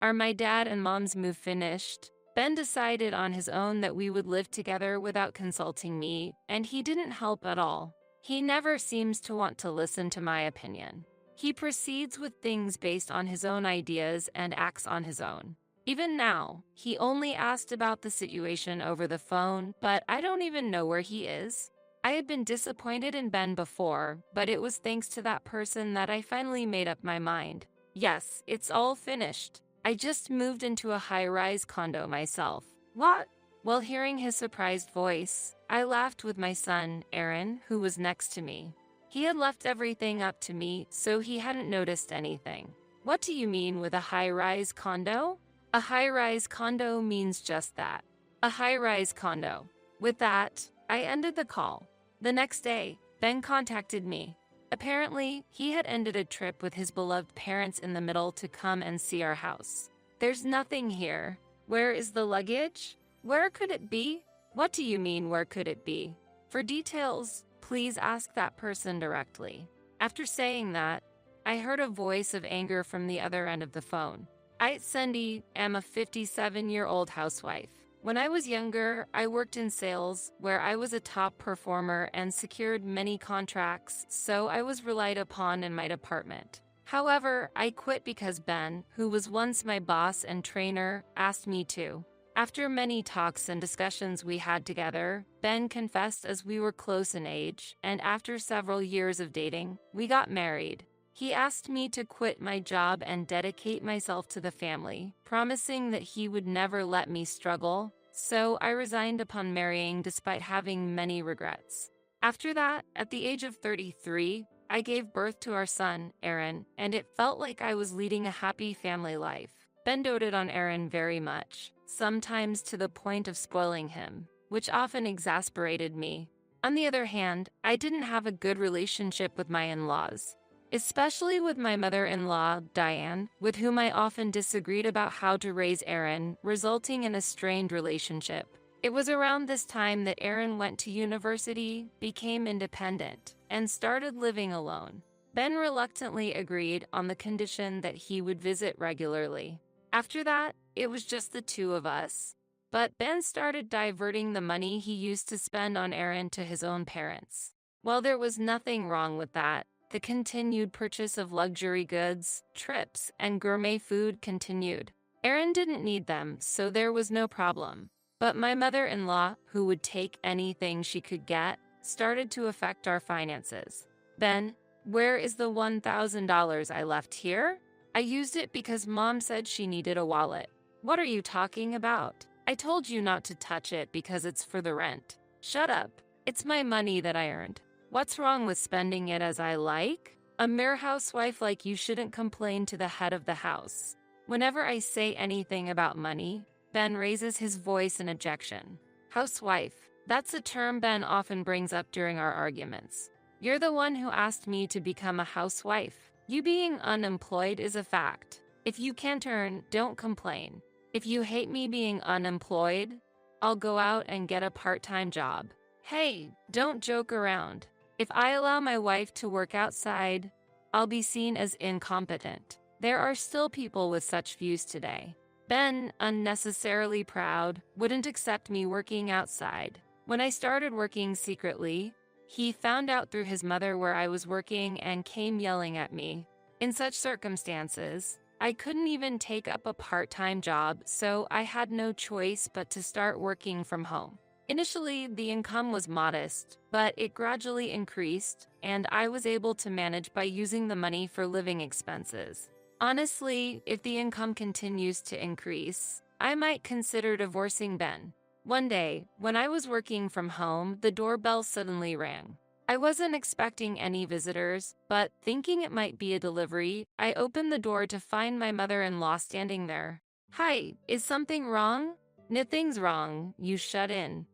Are my dad and mom's move finished? Ben decided on his own that we would live together without consulting me, and he didn't help at all. He never seems to want to listen to my opinion. He proceeds with things based on his own ideas and acts on his own. Even now, he only asked about the situation over the phone, but I don't even know where he is. I had been disappointed in Ben before, but it was thanks to that person that I finally made up my mind. Yes, it's all finished. I just moved into a high-rise condo myself. What? While hearing his surprised voice, I laughed with my son, Aaron, who was next to me. He had left everything up to me, so he hadn't noticed anything. What do you mean with a high-rise condo? A high-rise condo means just that. A high-rise condo. With that, I ended the call. The next day, Ben contacted me. Apparently, he had ended a trip with his beloved parents in the middle to come and see our house. There's nothing here. Where is the luggage? Where could it be? What do you mean, where could it be? For details, please ask that person directly. After saying that, I heard a voice of anger from the other end of the phone. I, Cindy, am a 57-year-old housewife. When I was younger, I worked in sales, where I was a top performer and secured many contracts, so I was relied upon in my department. However, I quit because Ben, who was once my boss and trainer, asked me to. After many talks and discussions we had together, Ben confessed as we were close in age, and after several years of dating, we got married. He asked me to quit my job and dedicate myself to the family, promising that he would never let me struggle, so I resigned upon marrying despite having many regrets. After that, at the age of 33, I gave birth to our son, Aaron, and it felt like I was leading a happy family life. Ben doted on Aaron very much, sometimes to the point of spoiling him, which often exasperated me. On the other hand, I didn't have a good relationship with my in-laws. Especially with my mother-in-law, Diane, with whom I often disagreed about how to raise Aaron, resulting in a strained relationship. It was around this time that Aaron went to university, became independent, and started living alone. Ben reluctantly agreed on the condition that he would visit regularly. After that, it was just the two of us. But Ben started diverting the money he used to spend on Aaron to his own parents. While there was nothing wrong with that, the continued purchase of luxury goods, trips, and gourmet food continued. Aaron didn't need them, so there was no problem. But my mother-in-law, who would take anything she could get, started to affect our finances. Ben, where is the $1,000 I left here? I used it because Mom said she needed a wallet. What are you talking about? I told you not to touch it because it's for the rent. Shut up. It's my money that I earned. What's wrong with spending it as I like? A mere housewife like you shouldn't complain to the head of the house. Whenever I say anything about money, Ben raises his voice in objection. Housewife, that's a term Ben often brings up during our arguments. You're the one who asked me to become a housewife. You being unemployed is a fact. If you can't earn, don't complain. If you hate me being unemployed, I'll go out and get a part-time job. Hey, don't joke around. If I allow my wife to work outside, I'll be seen as incompetent. There are still people with such views today. Ben, unnecessarily proud, wouldn't accept me working outside. When I started working secretly, he found out through his mother where I was working and came yelling at me. In such circumstances, I couldn't even take up a part-time job, so I had no choice but to start working from home. Initially, the income was modest, but it gradually increased, and I was able to manage by using the money for living expenses. Honestly, if the income continues to increase, I might consider divorcing Ben. One day, when I was working from home, the doorbell suddenly rang. I wasn't expecting any visitors, but thinking it might be a delivery, I opened the door to find my mother-in-law standing there. Hi, is something wrong? Nothing's wrong, you shut in.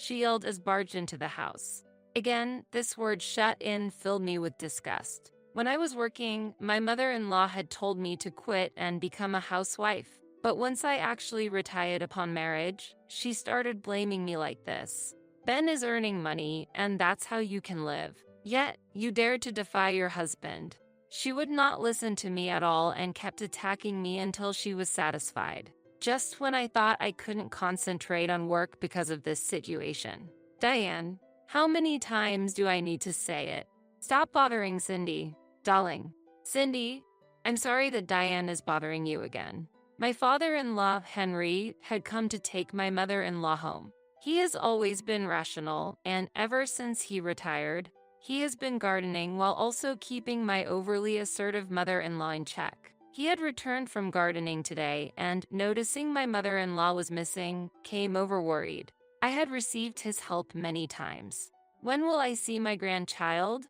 She yelled as barged into the house. Again, this word shut in filled me with disgust. When I was working, my mother-in-law had told me to quit and become a housewife. But once I actually retired upon marriage, she started blaming me like this. Ben is earning money, and that's how you can live. Yet, you dare to defy your husband. She would not listen to me at all and kept attacking me until she was satisfied. Just when I thought I couldn't concentrate on work because of this situation. Diane, how many times do I need to say it? Stop bothering Cindy, darling. Cindy, I'm sorry that Diane is bothering you again. My father-in-law, Henry, had come to take my mother-in-law home. He has always been rational, and ever since he retired, he has been gardening while also keeping my overly assertive mother-in-law in check. He had returned from gardening today and, noticing my mother-in-law was missing, came over worried. I had received his help many times. When will I see my grandchild?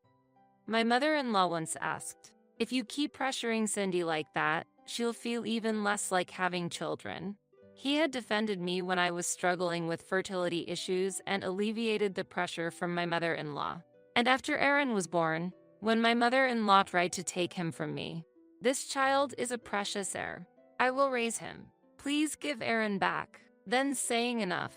My mother-in-law once asked. If you keep pressuring Cindy like that, she'll feel even less like having children. He had defended me when I was struggling with fertility issues and alleviated the pressure from my mother-in-law. And after Aaron was born, when my mother-in-law tried to take him from me, this child is a precious heir. I will raise him. Please give Aaron back. Then saying enough,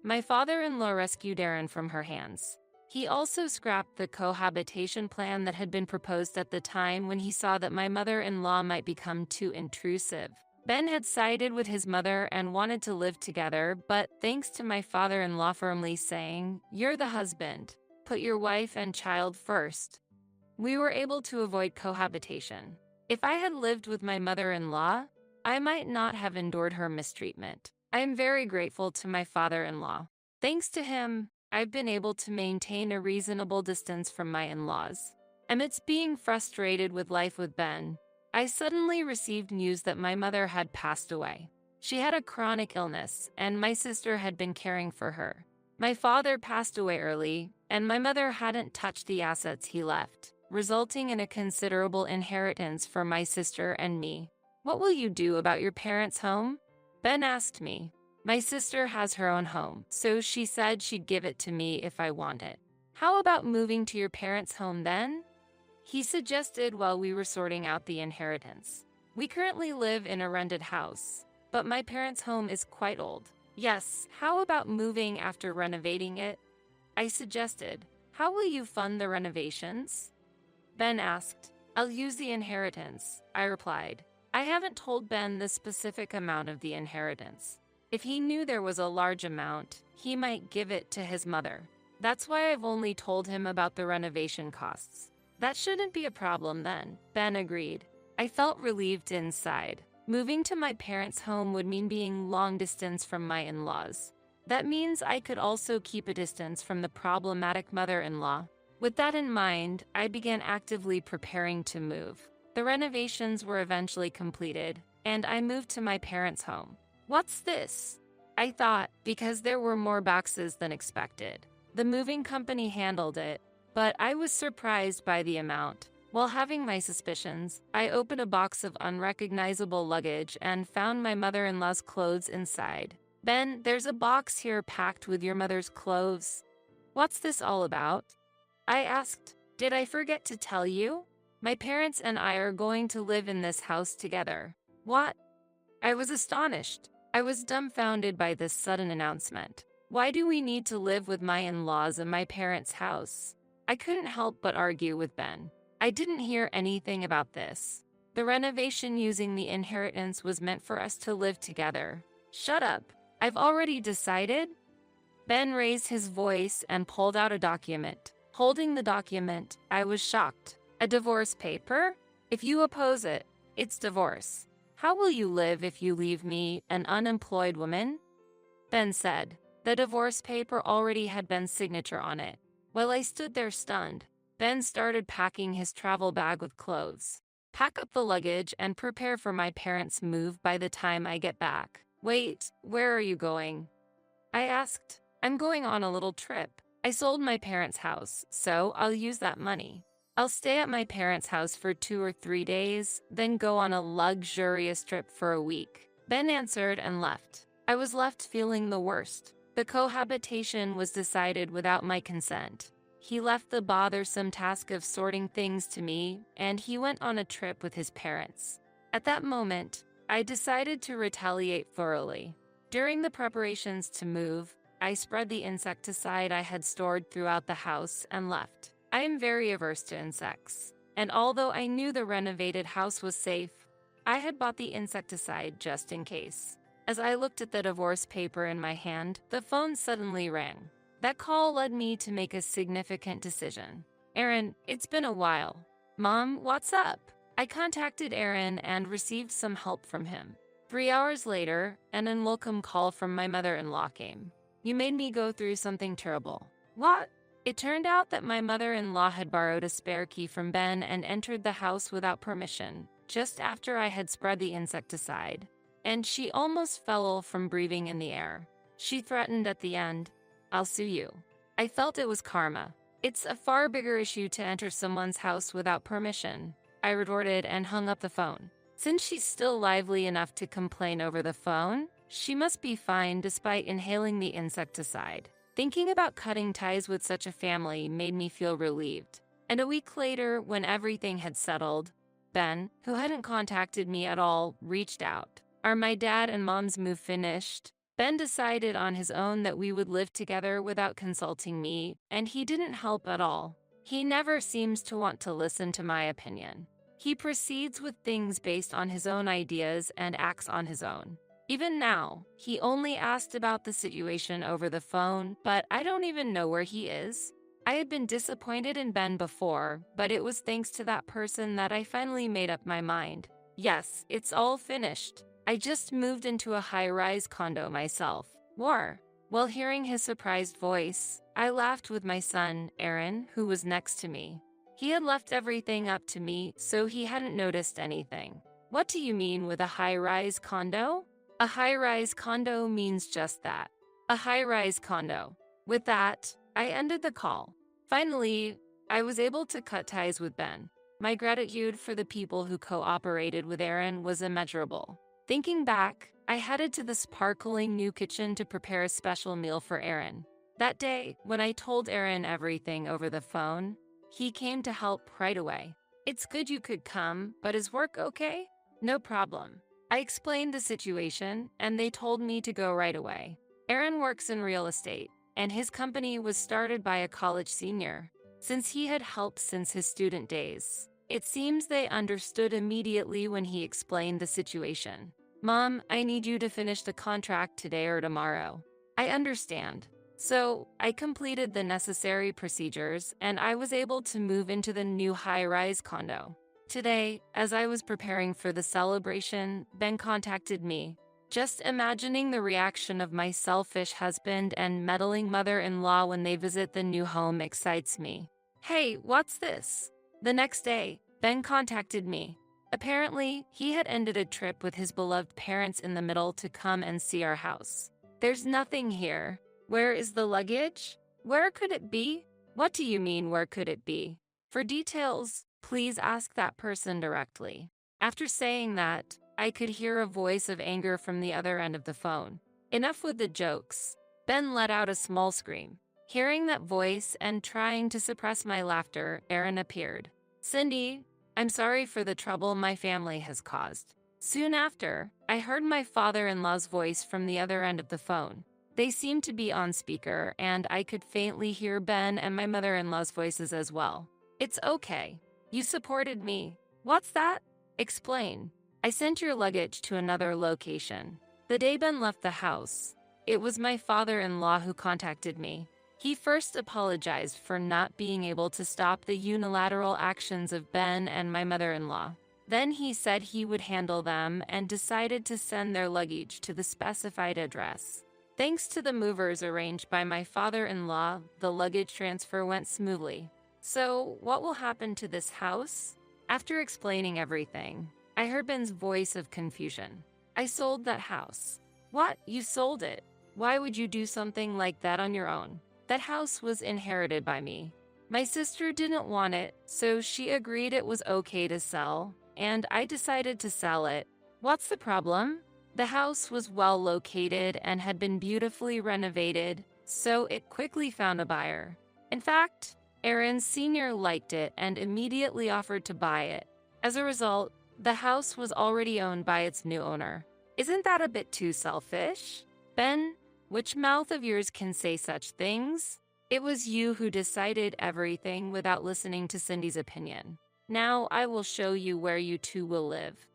my father-in-law rescued Aaron from her hands. He also scrapped the cohabitation plan that had been proposed at the time when he saw that my mother-in-law might become too intrusive. Ben had sided with his mother and wanted to live together, but thanks to my father-in-law firmly saying, "You're the husband. Put your wife and child first," we were able to avoid cohabitation. If I had lived with my mother-in-law, I might not have endured her mistreatment. I am very grateful to my father-in-law. Thanks to him, I've been able to maintain a reasonable distance from my in-laws. Amidst being frustrated with life with Ben, I suddenly received news that my mother had passed away. She had a chronic illness, and my sister had been caring for her. My father passed away early, and my mother hadn't touched the assets he left, resulting in a considerable inheritance for my sister and me. What will you do about your parents' home? Ben asked me. My sister has her own home, so she said she'd give it to me if I want it. How about moving to your parents' home then? He suggested while we were sorting out the inheritance. We currently live in a rented house, but my parents' home is quite old. Yes, how about moving after renovating it? I suggested. How will you fund the renovations? Ben asked. I'll use the inheritance, I replied. I haven't told Ben the specific amount of the inheritance. If he knew there was a large amount, he might give it to his mother. That's why I've only told him about the renovation costs. That shouldn't be a problem then, Ben agreed. I felt relieved inside. Moving to my parents' home would mean being long distance from my in-laws. That means I could also keep a distance from the problematic mother-in-law. With that in mind, I began actively preparing to move. The renovations were eventually completed, and I moved to my parents' home. What's this? I thought, because there were more boxes than expected. The moving company handled it, but I was surprised by the amount. While having my suspicions, I opened a box of unrecognizable luggage and found my mother-in-law's clothes inside. Ben, there's a box here packed with your mother's clothes. What's this all about? I asked. Did I forget to tell you? My parents and I are going to live in this house together. What? I was astonished. I was dumbfounded by this sudden announcement. Why do we need to live with my in-laws in my parents' house? I couldn't help but argue with Ben. I didn't hear anything about this. The renovation using the inheritance was meant for us to live together. Shut up. I've already decided. Ben raised his voice and pulled out a document. Holding the document, I was shocked. A divorce paper? If you oppose it, it's divorce. How will you live if you leave me, an unemployed woman? Ben said. The divorce paper already had Ben's signature on it. While I stood there stunned, Ben started packing his travel bag with clothes. Pack up the luggage and prepare for my parents' move by the time I get back. Wait, where are you going? I asked. I'm going on a little trip. I sold my parents' house, so I'll use that money. I'll stay at my parents' house for 2 or 3 days, then go on a luxurious trip for a week. Ben answered and left. I was left feeling the worst. The cohabitation was decided without my consent. He left the bothersome task of sorting things to me, and he went on a trip with his parents. At that moment, I decided to retaliate thoroughly. During the preparations to move, I spread the insecticide I had stored throughout the house and left. I am very averse to insects, and although I knew the renovated house was safe, I had bought the insecticide just in case. As I looked at the divorce paper in my hand, the phone suddenly rang. That call led me to make a significant decision. Aaron, it's been a while. Mom, what's up? I contacted Aaron and received some help from him. 3 hours later, an unwelcome call from my mother-in-law came. You made me go through something terrible. What? It turned out that my mother-in-law had borrowed a spare key from Ben and entered the house without permission, just after I had spread the insecticide. And she almost fell from breathing in the air. She threatened at the end, I'll sue you. I felt it was karma. It's a far bigger issue to enter someone's house without permission, I retorted and hung up the phone. Since she's still lively enough to complain over the phone, she must be fine despite inhaling the insecticide. Thinking about cutting ties with such a family made me feel relieved. And a week later, when everything had settled, Ben, who hadn't contacted me at all, reached out. Are my dad and mom's move finished? Ben decided on his own that we would live together without consulting me, and he didn't help at all. He never seems to want to listen to my opinion. He proceeds with things based on his own ideas and acts on his own. Even now, he only asked about the situation over the phone, but I don't even know where he is. I had been disappointed in Ben before, but it was thanks to that person that I finally made up my mind. Yes, it's all finished. I just moved into a high-rise condo myself. War. While hearing his surprised voice, I laughed with my son, Aaron, who was next to me. He had left everything up to me, so he hadn't noticed anything. What do you mean with a high-rise condo? A high-rise condo means just that. A high-rise condo. With that, I ended the call. Finally, I was able to cut ties with Ben. My gratitude for the people who cooperated with Aaron was immeasurable. Thinking back, I headed to the sparkling new kitchen to prepare a special meal for Aaron. That day, when I told Aaron everything over the phone, he came to help right away. It's good you could come, but is work okay? No problem. I explained the situation, and they told me to go right away. Aaron works in real estate, and his company was started by a college senior. Since he had helped since his student days, it seems they understood immediately when he explained the situation. Mom, I need you to finish the contract today or tomorrow. I understand. So, I completed the necessary procedures, and I was able to move into the new high-rise condo. Today, as I was preparing for the celebration, Ben contacted me. Just imagining the reaction of my selfish husband and meddling mother-in-law when they visit the new home excites me. Hey, what's this? The next day, Ben contacted me. Apparently, he had ended a trip with his beloved parents in the middle to come and see our house. There's nothing here. Where is the luggage? Where could it be? What do you mean, where could it be? For details, please ask that person directly. After saying that, I could hear a voice of anger from the other end of the phone. Enough with the jokes. Ben let out a small scream. Hearing that voice and trying to suppress my laughter, Aaron appeared. Cindy, I'm sorry for the trouble my family has caused. Soon after, I heard my father-in-law's voice from the other end of the phone. They seemed to be on speaker, and I could faintly hear Ben and my mother-in-law's voices as well. It's okay. You supported me. What's that? Explain. I sent your luggage to another location. The day Ben left the house, it was my father-in-law who contacted me. He first apologized for not being able to stop the unilateral actions of Ben and my mother-in-law. Then he said he would handle them and decided to send their luggage to the specified address. Thanks to the movers arranged by my father-in-law, the luggage transfer went smoothly. So, what will happen to this house? After explaining everything, I heard Ben's voice of confusion. I sold that house. What? You sold it? Why would you do something like that on your own? That house was inherited by me. My sister didn't want it, so she agreed it was okay to sell, and I decided to sell it. What's the problem? The house was well located and had been beautifully renovated, so it quickly found a buyer. In fact, Aaron Sr. liked it and immediately offered to buy it. As a result, the house was already owned by its new owner. Isn't that a bit too selfish? Ben, which mouth of yours can say such things? It was you who decided everything without listening to Cindy's opinion. Now I will show you where you two will live.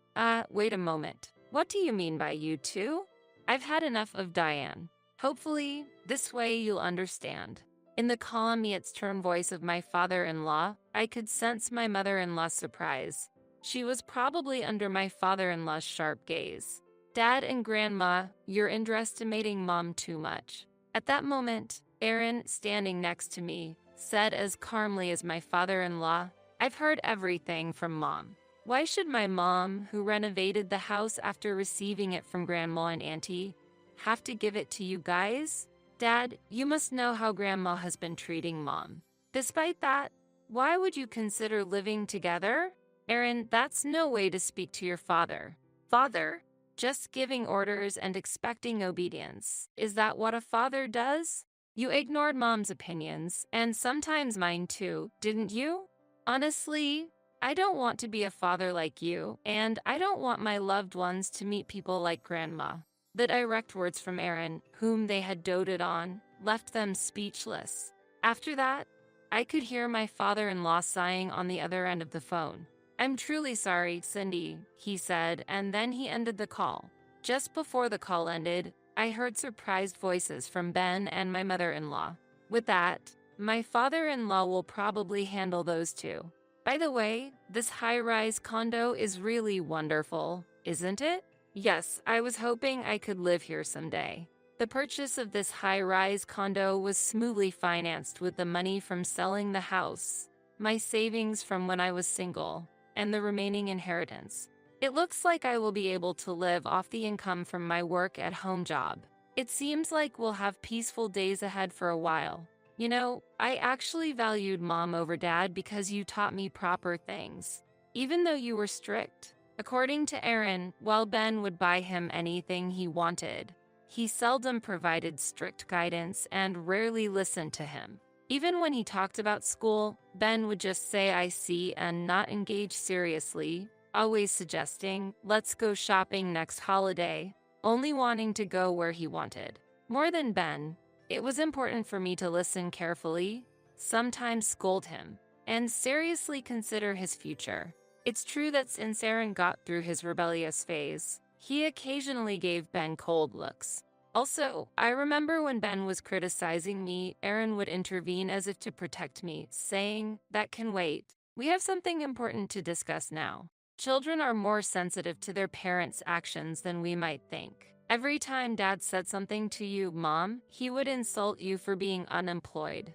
Wait a moment. What do you mean by you two? I've had enough of Diane. Hopefully, this way you'll understand. In the calm yet stern voice of my father-in-law, I could sense my mother-in-law's surprise. She was probably under my father-in-law's sharp gaze. Dad and Grandma, you're underestimating Mom too much. At that moment, Aaron, standing next to me, said as calmly as my father-in-law, I've heard everything from Mom. Why should my mom, who renovated the house after receiving it from Grandma and Auntie, have to give it to you guys? Dad, you must know how Grandma has been treating Mom. Despite that, why would you consider living together? Aaron, that's no way to speak to your father. Father? Just giving orders and expecting obedience. Is that what a father does? You ignored Mom's opinions, and sometimes mine too, didn't you? Honestly, I don't want to be a father like you, and I don't want my loved ones to meet people like Grandma. The direct words from Aaron, whom they had doted on, left them speechless. After that, I could hear my father-in-law sighing on the other end of the phone. I'm truly sorry, Cindy, he said, and then he ended the call. Just before the call ended, I heard surprised voices from Ben and my mother-in-law. With that, my father-in-law will probably handle those two. By the way, this high-rise condo is really wonderful, isn't it? Yes, I was hoping I could live here someday. The purchase of this high-rise condo was smoothly financed with the money from selling the house, my savings from when I was single, and the remaining inheritance. It looks like I will be able to live off the income from my work-at-home job. It seems like we'll have peaceful days ahead for a while. You know, I actually valued Mom over Dad because you taught me proper things, even though you were strict. According to Aaron, while Ben would buy him anything he wanted, he seldom provided strict guidance and rarely listened to him. Even when he talked about school, Ben would just say I see and not engage seriously, always suggesting, let's go shopping next holiday, only wanting to go where he wanted. More than Ben, it was important for me to listen carefully, sometimes scold him, and seriously consider his future. It's true that since Aaron got through his rebellious phase, he occasionally gave Ben cold looks. Also, I remember when Ben was criticizing me, Aaron would intervene as if to protect me, saying, that can wait. We have something important to discuss now. Children are more sensitive to their parents' actions than we might think. Every time Dad said something to you, Mom, he would insult you for being unemployed.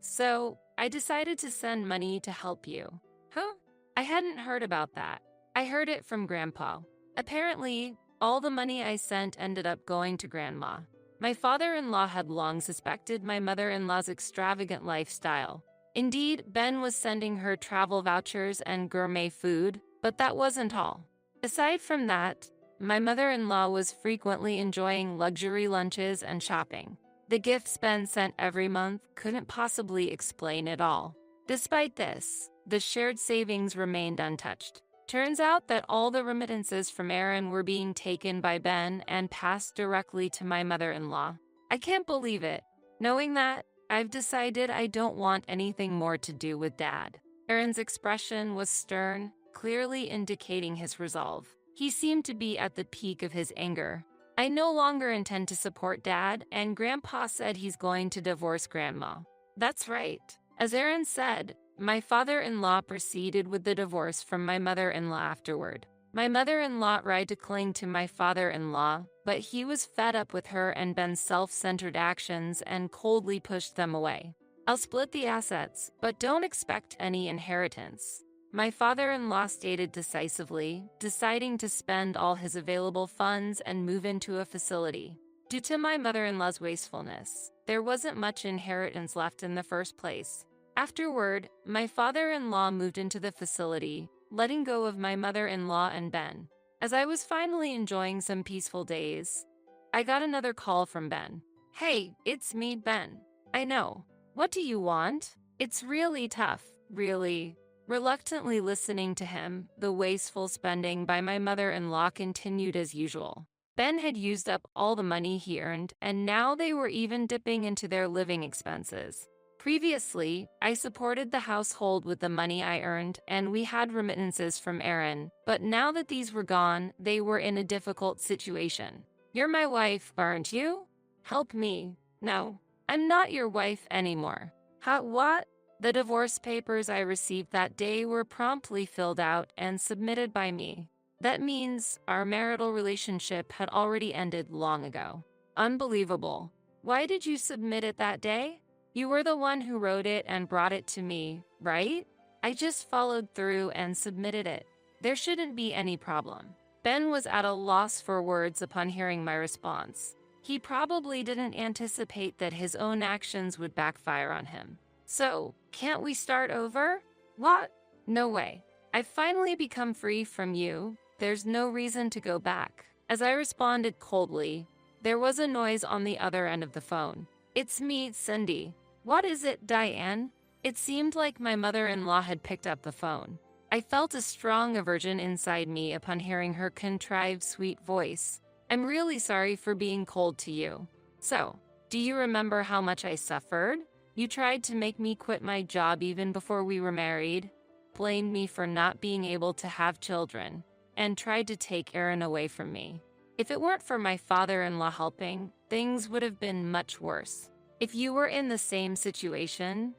So, I decided to send money to help you. Huh? I hadn't heard about that. I heard it from Grandpa. Apparently, all the money I sent ended up going to Grandma. My father-in-law had long suspected my mother-in-law's extravagant lifestyle. Indeed, Ben was sending her travel vouchers and gourmet food, but that wasn't all. Aside from that, my mother-in-law was frequently enjoying luxury lunches and shopping. The gifts Ben sent every month couldn't possibly explain it all. Despite this, the shared savings remained untouched. Turns out that all the remittances from Aaron were being taken by Ben and passed directly to my mother-in-law. I can't believe it. Knowing that, I've decided I don't want anything more to do with Dad. Aaron's expression was stern, clearly indicating his resolve. He seemed to be at the peak of his anger. I no longer intend to support Dad, and Grandpa said he's going to divorce Grandma. That's right. As Aaron said, my father-in-law proceeded with the divorce from my mother-in-law afterward. My mother-in-law tried to cling to my father-in-law, but he was fed up with her and Ben's self-centered actions and coldly pushed them away. I'll split the assets, but don't expect any inheritance. My father-in-law stated decisively, deciding to spend all his available funds and move into a facility. Due to my mother-in-law's wastefulness, there wasn't much inheritance left in the first place. Afterward, my father-in-law moved into the facility, letting go of my mother-in-law and Ben. As I was finally enjoying some peaceful days, I got another call from Ben. Hey, it's me, Ben. I know. What do you want? It's really tough, really. Reluctantly listening to him, the wasteful spending by my mother-in-law continued as usual. Ben had used up all the money he earned, and now they were even dipping into their living expenses. Previously, I supported the household with the money I earned, and we had remittances from Aaron, but now that these were gone, they were in a difficult situation. You're my wife, aren't you? Help me. No, I'm not your wife anymore. What? The divorce papers I received that day were promptly filled out and submitted by me. That means our marital relationship had already ended long ago. Unbelievable. Why did you submit it that day? You were the one who wrote it and brought it to me, right? I just followed through and submitted it. There shouldn't be any problem. Ben was at a loss for words upon hearing my response. He probably didn't anticipate that his own actions would backfire on him. So, can't we start over? What? No way. I've finally become free from you. There's no reason to go back. As I responded coldly, there was a noise on the other end of the phone. It's me, Cindy. What is it, Diane? It seemed like my mother-in-law had picked up the phone. I felt a strong aversion inside me upon hearing her contrived, sweet voice. I'm really sorry for being cold to you. So, do you remember how much I suffered? You tried to make me quit my job even before we were married, blamed me for not being able to have children, and tried to take Aaron away from me. If it weren't for my father-in-law helping, things would have been much worse. If you were in the same situation,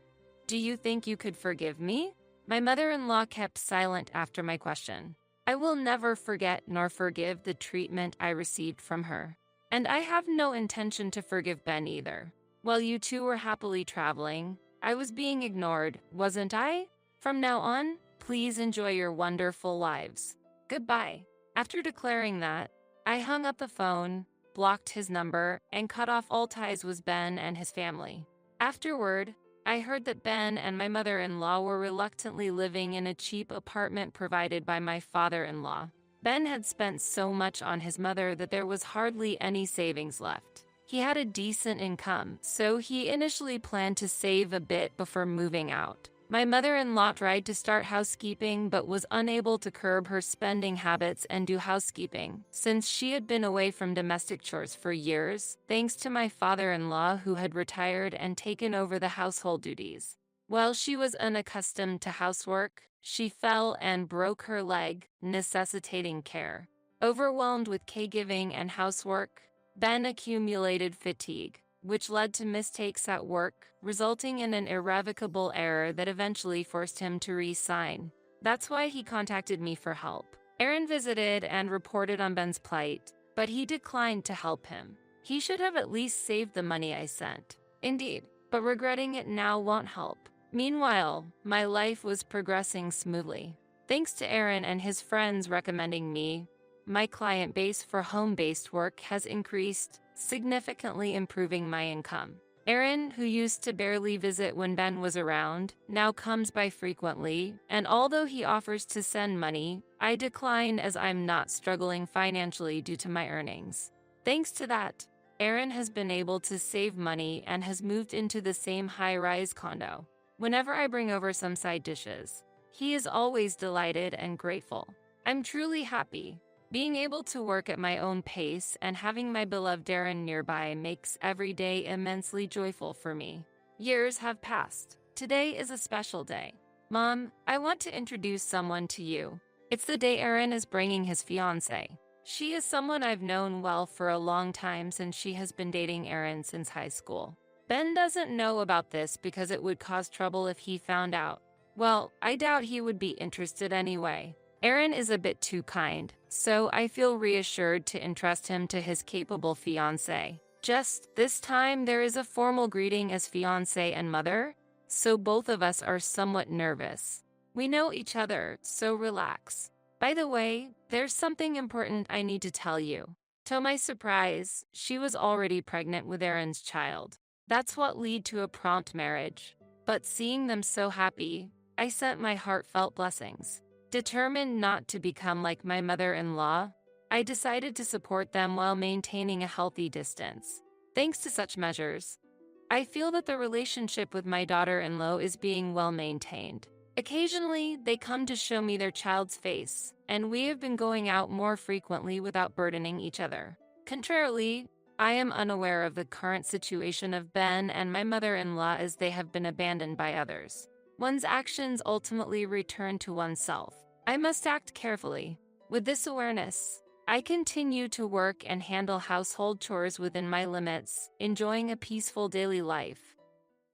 do you think you could forgive me? My mother-in-law kept silent after my question. I will never forget nor forgive the treatment I received from her. And I have no intention to forgive Ben either. While you two were happily traveling, I was being ignored, wasn't I? From now on, please enjoy your wonderful lives. Goodbye. After declaring that, I hung up the phone, blocked his number, and cut off all ties with Ben and his family. Afterward, I heard that Ben and my mother-in-law were reluctantly living in a cheap apartment provided by my father-in-law. Ben had spent so much on his mother that there was hardly any savings left. He had a decent income, so he initially planned to save a bit before moving out. My mother-in-law tried to start housekeeping but was unable to curb her spending habits and do housekeeping, since she had been away from domestic chores for years, thanks to my father-in-law who had retired and taken over the household duties. While she was unaccustomed to housework, she fell and broke her leg, necessitating care. Overwhelmed with caregiving and housework, Ben accumulated fatigue, which led to mistakes at work, resulting in an irrevocable error that eventually forced him to resign. That's why he contacted me for help. Aaron visited and reported on Ben's plight, but he declined to help him. He should have at least saved the money I sent. Indeed, but regretting it now won't help. Meanwhile, my life was progressing smoothly. Thanks to Aaron and his friends recommending me, my client base for home-based work has increased, significantly improving my income. Aaron, who used to barely visit when Ben was around, now comes by frequently, and although he offers to send money, I decline as I'm not struggling financially due to my earnings. Thanks to that, Aaron has been able to save money and has moved into the same high-rise condo. Whenever I bring over some side dishes, he is always delighted and grateful. I'm truly happy. Being able to work at my own pace and having my beloved Aaron nearby makes every day immensely joyful for me. Years have passed. Today is a special day. Mom, I want to introduce someone to you. It's the day Aaron is bringing his fiancée. She is someone I've known well for a long time since she has been dating Aaron since high school. Ben doesn't know about this because it would cause trouble if he found out. Well, I doubt he would be interested anyway. Aaron is a bit too kind, so I feel reassured to entrust him to his capable fiancé. Just this time there is a formal greeting as fiancé and mother, so both of us are somewhat nervous. We know each other, so relax. By the way, there's something important I need to tell you. To my surprise, she was already pregnant with Aaron's child. That's what led to a prompt marriage. But seeing them so happy, I sent my heartfelt blessings. Determined not to become like my mother-in-law, I decided to support them while maintaining a healthy distance. Thanks to such measures, I feel that the relationship with my daughter-in-law is being well maintained. Occasionally, they come to show me their child's face, and we have been going out more frequently without burdening each other. Contrarily, I am unaware of the current situation of Ben and my mother-in-law as they have been abandoned by others. One's actions ultimately return to oneself. I must act carefully. With this awareness, I continue to work and handle household chores within my limits, enjoying a peaceful daily life.